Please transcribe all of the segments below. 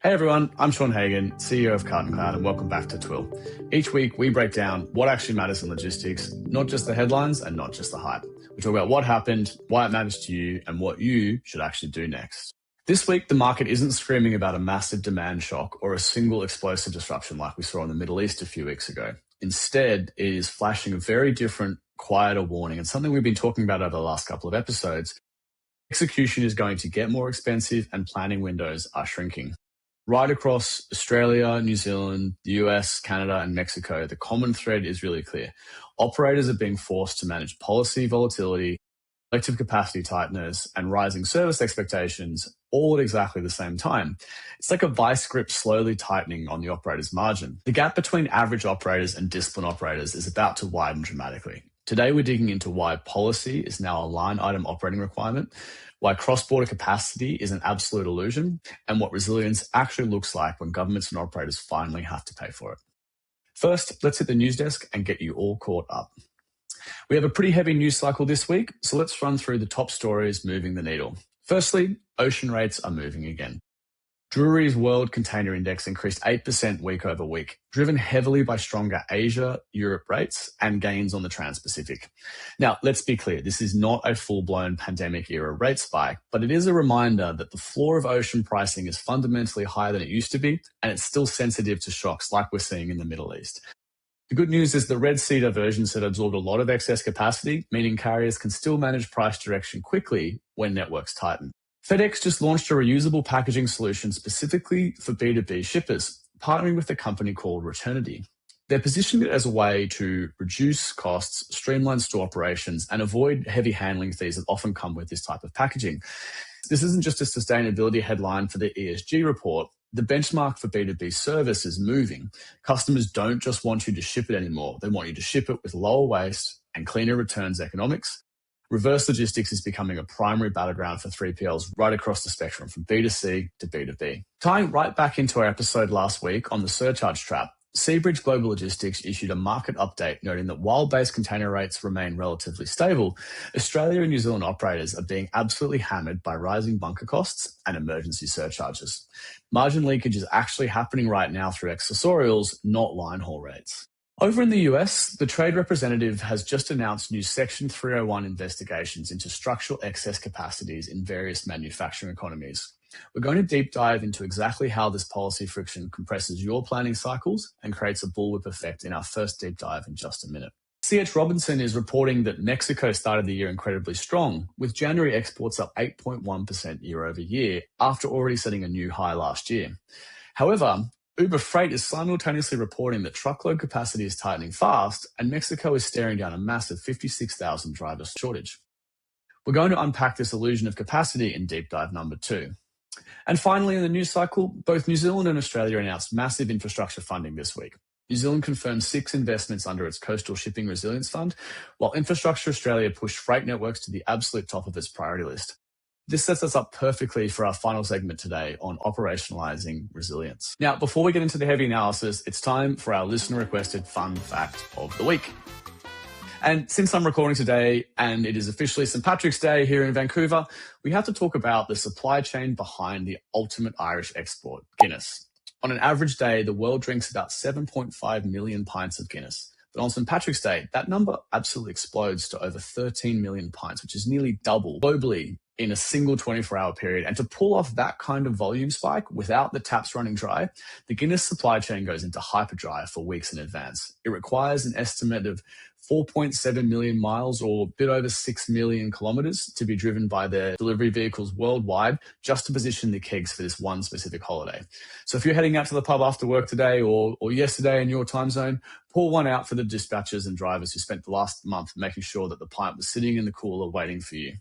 Hey everyone, I'm Shaun Hagen, CEO of Cart & Cloud, and welcome back to Twill. Each week, we break down what actually matters in logistics, not just the headlines and not just the hype. We talk about what happened, why it matters to you, and what you should actually do next. This week, the market isn't screaming about a massive demand shock or a single explosive disruption like we saw in the Middle East a few weeks ago. Instead, it is flashing a very different, quieter warning, and something we've been talking about over the last couple of episodes. Execution is going to get more expensive and planning windows are shrinking. Right across Australia, New Zealand, the US, Canada, and Mexico, the common thread is really clear. Operators are being forced to manage policy volatility, collective capacity tightness, and rising service expectations all at exactly the same time. It's like a vice grip slowly tightening on the operator's margin. The gap between average operators and disciplined operators is about to widen dramatically. Today, we're digging into why policy is now a line item operating requirement, why cross-border capacity is an absolute illusion, and what resilience actually looks like when governments and operators finally have to pay for it. First, let's hit the news desk and get you all caught up. We have a pretty heavy news cycle this week, so let's run through the top stories moving the needle. Firstly, ocean rates are moving again. Drewry's World Container Index increased 8% week over week, driven heavily by stronger Asia-Europe rates and gains on the Trans-Pacific. Now, let's be clear, this is not a full-blown pandemic-era rate spike, but it is a reminder that the floor of ocean pricing is fundamentally higher than it used to be, and it's still sensitive to shocks like we're seeing in the Middle East. The good news is the Red Sea diversions had absorbed a lot of excess capacity, meaning carriers can still manage price direction quickly when networks tighten. FedEx just launched a reusable packaging solution specifically for B2B shippers, partnering with a company called Returnity. They're positioning it as a way to reduce costs, streamline store operations, and avoid heavy handling fees that often come with this type of packaging. This isn't just a sustainability headline for the ESG report. The benchmark for B2B service is moving. Customers don't just want you to ship it anymore. They want you to ship it with lower waste and cleaner returns economics. Reverse logistics is becoming a primary battleground for 3PLs right across the spectrum from B2C to B2B. Tying right back into our episode last week on the surcharge trap, Seabridge Global Logistics issued a market update noting that while base container rates remain relatively stable, Australia and New Zealand operators are being absolutely hammered by rising bunker costs and emergency surcharges. Margin leakage is actually happening right now through accessorials, not line haul rates. Over in the US, the trade representative has just announced new Section 301 investigations into structural excess capacities in various manufacturing economies. We're going to deep dive into exactly how this policy friction compresses your planning cycles and creates a bullwhip effect in our first deep dive in just a minute. C.H. Robinson is reporting that Mexico started the year incredibly strong, with January exports up 8.1% year over year after already setting a new high last year. However, Uber Freight is simultaneously reporting that truckload capacity is tightening fast and Mexico is staring down a massive 56,000 driver shortage. We're going to unpack this illusion of capacity in deep dive number 2. And finally, in the news cycle, both New Zealand and Australia announced massive infrastructure funding this week. New Zealand confirmed 6 investments under its Coastal Shipping Resilience Fund, while Infrastructure Australia pushed freight networks to the absolute top of its priority list. This sets us up perfectly for our final segment today on operationalizing resilience. Now, before we get into the heavy analysis, it's time for our listener-requested fun fact of the week. And since I'm recording today and it is officially St. Patrick's Day here in Vancouver, we have to talk about the supply chain behind the ultimate Irish export, Guinness. On an average day, the world drinks about 7.5 million pints of Guinness. But on St. Patrick's Day, that number absolutely explodes to over 13 million pints, which is nearly double globally in a single 24-hour period. And to pull off that kind of volume spike without the taps running dry, the Guinness supply chain goes into hyperdrive for weeks in advance. It requires an estimate of 4.7 million miles or a bit over 6 million kilometers to be driven by their delivery vehicles worldwide just to position the kegs for this one specific holiday. So if you're heading out to the pub after work today or yesterday in your time zone, pour one out for the dispatchers and drivers who spent the last month making sure that the pint was sitting in the cooler waiting for you.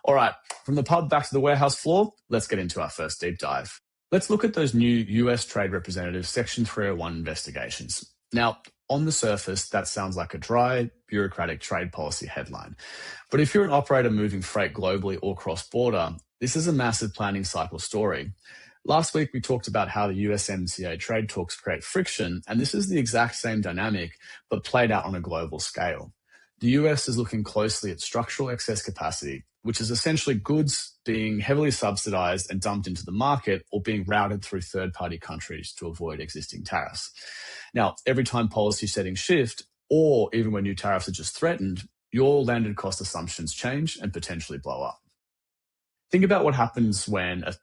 All right, from the pub back to the warehouse floor, let's get into our first deep dive. Let's look at those new US Trade Representative Section 301 investigations. Now, on the surface, that sounds like a dry, bureaucratic trade policy headline. But if you're an operator moving freight globally or cross-border, this is a massive planning cycle story. Last week, we talked about how the USMCA trade talks create friction, and this is the exact same dynamic, but played out on a global scale. The US is looking closely at structural excess capacity, which is essentially goods being heavily subsidized and dumped into the market or being routed through third-party countries to avoid existing tariffs. Now, every time policy settings shift, or even when new tariffs are just threatened, your landed cost assumptions change and potentially blow up. Think about what happens when a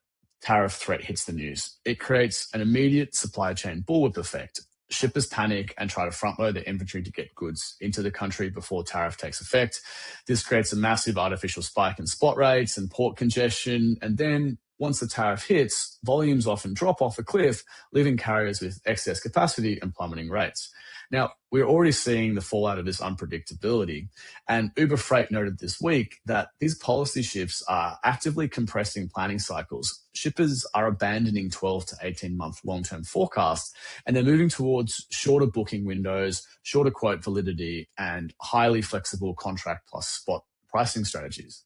tariff threat hits the news. It creates an immediate supply chain bullwhip effect. Shippers panic and try to front load their inventory to get goods into the country before tariff takes effect. This creates a massive artificial spike in spot rates and port congestion. And then once the tariff hits, volumes often drop off a cliff, leaving carriers with excess capacity and plummeting rates. Now, we're already seeing the fallout of this unpredictability. And Uber Freight noted this week that these policy shifts are actively compressing planning cycles. Shippers are abandoning 12 to 18-month long-term forecasts, and they're moving towards shorter booking windows, shorter quote validity, and highly flexible contract plus spot pricing strategies.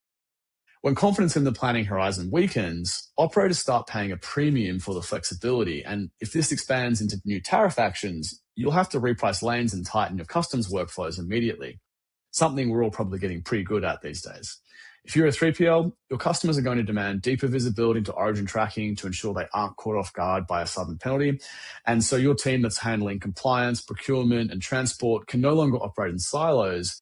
When confidence in the planning horizon weakens, operators start paying a premium for the flexibility. And if this expands into new tariff actions, you'll have to reprice lanes and tighten your customs workflows immediately, something we're all probably getting pretty good at these days. If you're a 3PL, your customers are going to demand deeper visibility into origin tracking to ensure they aren't caught off guard by a sudden penalty. And so your team that's handling compliance, procurement, and transport can no longer operate in silos.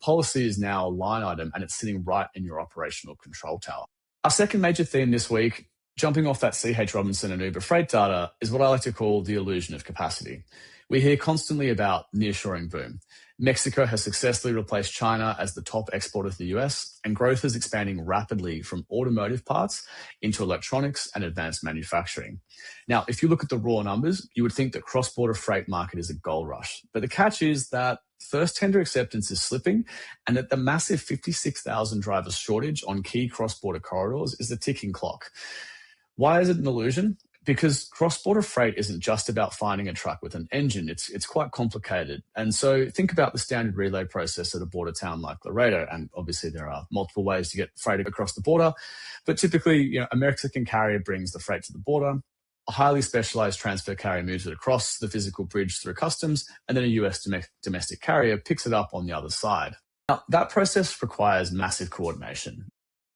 Policy is now a line item and it's sitting right in your operational control tower. Our second major theme this week, jumping off that CH Robinson and Uber Freight data, is what I like to call the illusion of capacity. We hear constantly about nearshoring boom. Mexico has successfully replaced China as the top exporter to the US, and growth is expanding rapidly from automotive parts into electronics and advanced manufacturing. Now, if you look at the raw numbers, you would think that cross-border freight market is a gold rush. But the catch is that first tender acceptance is slipping, and that the massive 56,000 drivers shortage on key cross-border corridors is a ticking clock. Why is it an illusion? Because cross-border freight isn't just about finding a truck with an engine. It's quite complicated. And so think about the standard relay process at a border town like Laredo. And obviously there are multiple ways to get freight across the border. But typically, a Mexican carrier brings the freight to the border. A highly specialized transfer carrier moves it across the physical bridge through customs, and then a US domestic carrier picks it up on the other side. Now, that process requires massive coordination.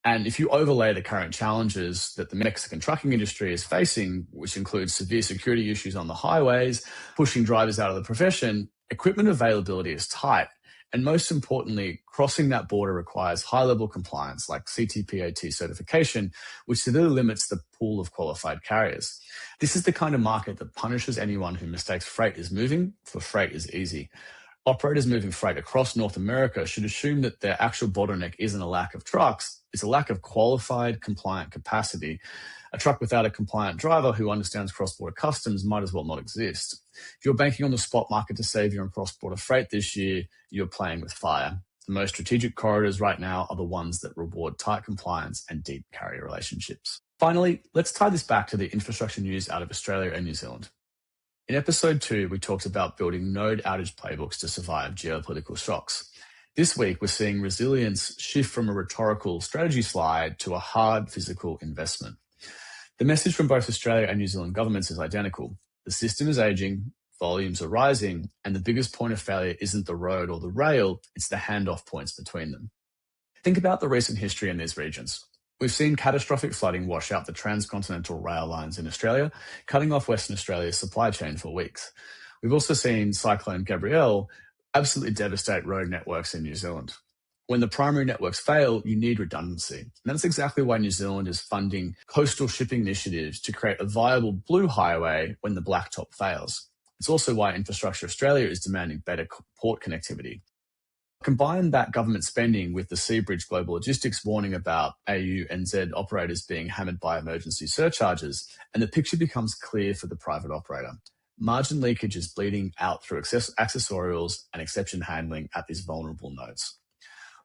And if you overlay the current challenges that the Mexican trucking industry is facing, which includes severe security issues on the highways, pushing drivers out of the profession, equipment availability is tight. And most importantly, crossing that border requires high-level compliance like CTPAT certification, which severely limits the pool of qualified carriers. This is the kind of market that punishes anyone who mistakes freight is moving for freight is easy. Operators moving freight across North America should assume that their actual bottleneck isn't a lack of trucks, it's a lack of qualified, compliant capacity. A truck without a compliant driver who understands cross-border customs might as well not exist. If you're banking on the spot market to save you on cross-border freight this year, you're playing with fire. The most strategic corridors right now are the ones that reward tight compliance and deep carrier relationships. Finally, let's tie this back to the infrastructure news out of Australia and New Zealand. In episode 2, we talked about building node outage playbooks to survive geopolitical shocks. This week, we're seeing resilience shift from a rhetorical strategy slide to a hard physical investment. The message from both Australia and New Zealand governments is identical. The system is aging, volumes are rising, and the biggest point of failure isn't the road or the rail, it's the handoff points between them. Think about the recent history in these regions. We've seen catastrophic flooding wash out the transcontinental rail lines in Australia, cutting off Western Australia's supply chain for weeks. We've also seen Cyclone Gabrielle absolutely devastate road networks in New Zealand. When the primary networks fail, you need redundancy. And that's exactly why New Zealand is funding coastal shipping initiatives to create a viable blue highway when the blacktop fails. It's also why Infrastructure Australia is demanding better port connectivity. Combine that government spending with the Seabridge Global Logistics warning about AU and Z operators being hammered by emergency surcharges, and the picture becomes clear for the private operator. Margin leakage is bleeding out through accessorials and exception handling at these vulnerable nodes.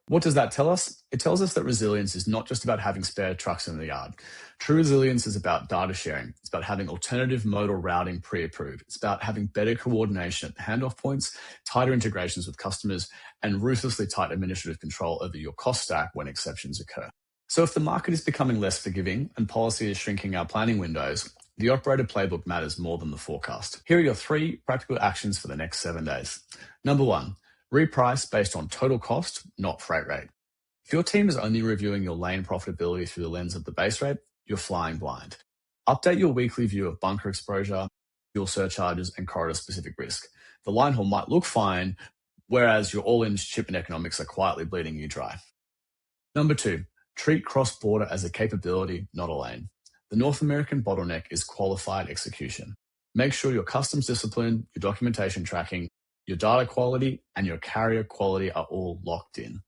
What does that tell us? It tells us that resilience is not just about having spare trucks in the yard. True resilience is about data sharing. It's about having alternative modal routing pre-approved. It's about having better coordination at the handoff points, tighter integrations with customers, and ruthlessly tight administrative control over your cost stack when exceptions occur. So if the market is becoming less forgiving and policy is shrinking our planning windows, the operator playbook matters more than the forecast. Here are your 3 practical actions for the next 7 days. Number 1, reprice based on total cost, not freight rate. If your team is only reviewing your lane profitability through the lens of the base rate, you're flying blind. Update your weekly view of bunker exposure, fuel surcharges, and corridor-specific risk. The line haul might look fine, whereas your all-in shipment economics are quietly bleeding you dry. Number 2, treat cross-border as a capability, not a lane. The North American bottleneck is qualified execution. Make sure your customs discipline, your documentation tracking, your data quality, and your carrier quality are all locked in.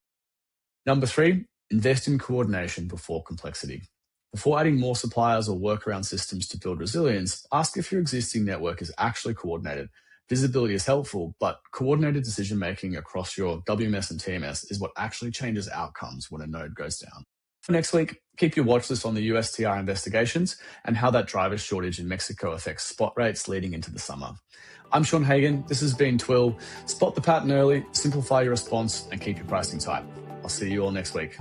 Number 3, invest in coordination before complexity. Before adding more suppliers or workaround systems to build resilience, ask if your existing network is actually coordinated. Visibility is helpful, but coordinated decision-making across your WMS and TMS is what actually changes outcomes when a node goes down. For next week, keep your watch list on the USTR investigations and how that driver shortage in Mexico affects spot rates leading into the summer. I'm Shaun Hagen. This has been Twill. Spot the pattern early, simplify your response, and keep your pricing tight. I'll see you all next week.